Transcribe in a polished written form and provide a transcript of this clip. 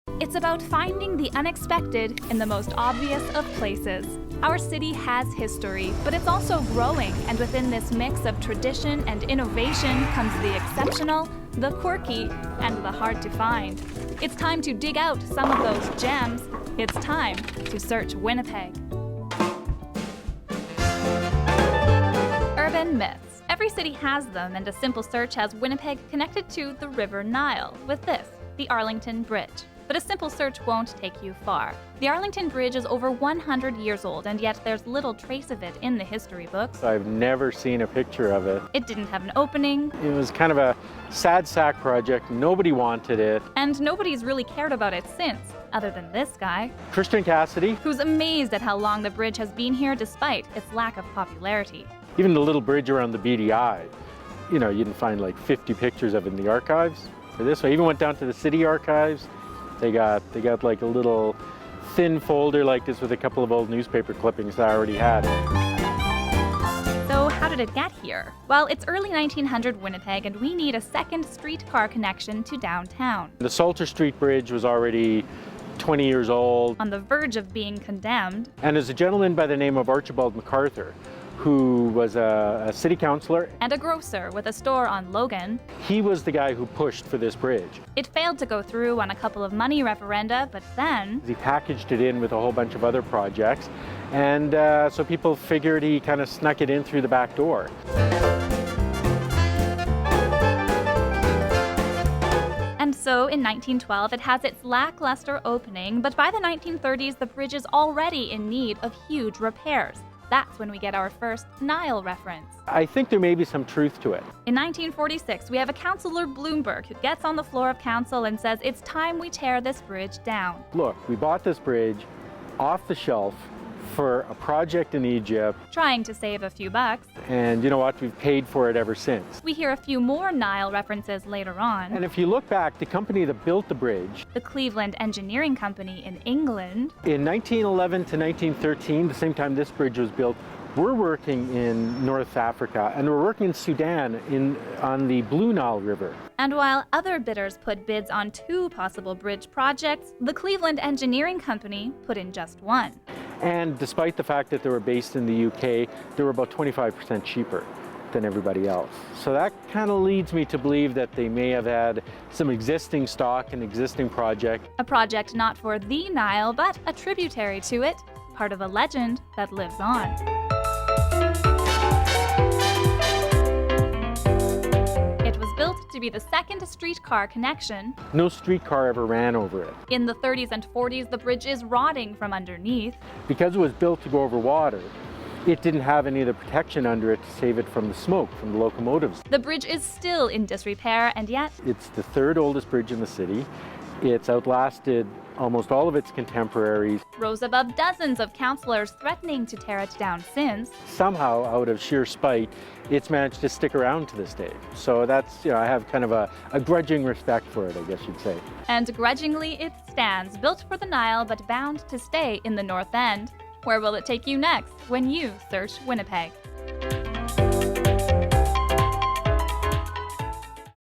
It's about finding the unexpected in the most obvious of places. Our city has history, but it's also growing, and within this mix of tradition and innovation comes the exceptional, the quirky, and the hard to find. It's time to dig out some of those gems. It's time to search Winnipeg. Urban myths. Every city has them, and a simple search has Winnipeg connected to the River Nile with this, the Arlington Bridge. But a simple search won't take you far. The Arlington Bridge is over 100 years old, and yet there's little trace of it in the history books. I've never seen a picture of it. It didn't have an opening. It was kind of a sad sack project. Nobody wanted it. And nobody's really cared about it since, other than this guy, Christian Cassidy. who's amazed at how long the bridge has been here despite its lack of popularity. Even the little bridge around the BDI, you can find like 50 pictures of it in the archives. For this one, I even went down to the city archives. They got like a little thin folder like this with a couple of old newspaper clippings that I already had. So how did it get here? Well, it's early 1900 Winnipeg, and we need a second streetcar connection to downtown. The Salter Street Bridge was already 20 years old. On the verge of being condemned. And there's a gentleman by the name of Archibald MacArthur, who was a city councillor. And a grocer with a store on Logan. He was the guy who pushed for this bridge. It failed to go through on a couple of money referenda, but then He packaged it in with a whole bunch of other projects, and so people figured he kind of snuck it in through the back door. And so in 1912, it has its lackluster opening, but by the 1930s, the bridge is already in need of huge repairs. That's when we get our first Nile reference. I think there may be some truth to it. In 1946, we have a Councillor Bloomberg who gets on the floor of council and says it's time we tear this bridge down. Look, we bought this bridge off the shelf for a project in Egypt, Trying to save a few bucks. and you know what? We've paid for it ever since. We hear a few more Nile references later on. And if you look back, the company that built the bridge The Cleveland Engineering Company in England. in 1911 to 1913, the same time this bridge was built, we're working in North Africa, and we're working in Sudan on the Blue Nile River. And while other bidders put bids on 2 possible bridge projects, the Cleveland Engineering Company put in just 1. And despite the fact that they were based in the UK, they were about 25% cheaper than everybody else. So that kind of leads me to believe that they may have had some existing stock and existing project. A project not for the Nile, but a tributary to it, part of a legend that lives on. It was built to be the second streetcar connection. No streetcar ever ran over it. In the 30s and 40s, the bridge is rotting from underneath. Because it was built to go over water, it didn't have any of the protection under it to save it from the smoke from the locomotives. The bridge is still in disrepair, and yet It's the 3rd oldest bridge in the city. It's outlasted almost all of its contemporaries. rose above dozens of councillors threatening to tear it down since. Somehow, out of sheer spite, it's managed to stick around to this day. So that's, I have kind of a grudging respect for it, I guess you'd say. And grudgingly it stands, built for the Nile but bound to stay in the North End. Where will it take you next when you search Winnipeg?